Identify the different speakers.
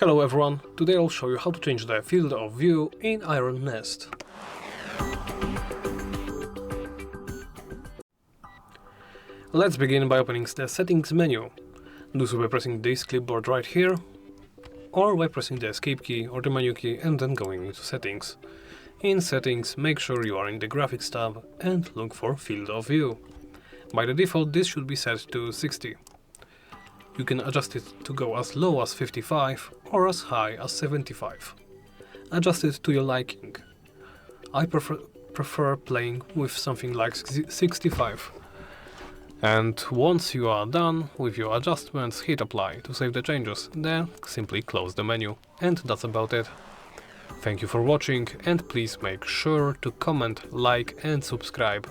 Speaker 1: Hello everyone, today I'll show you how to change the field of view in Iron Nest. Let's begin by opening the settings menu. Do so by pressing this clipboard right here, or by pressing the escape key or the menu key and then going into settings. In settings, make sure you are in the graphics tab and look for field of view. By the default this should be set to 60. You can adjust it to go as low as 55 or as high as 75. Adjust it to your liking. I prefer playing with something like 65. And once you are done with your adjustments, hit apply to save the changes, then simply close the menu. And that's about it. Thank you for watching and please make sure to comment, like and subscribe.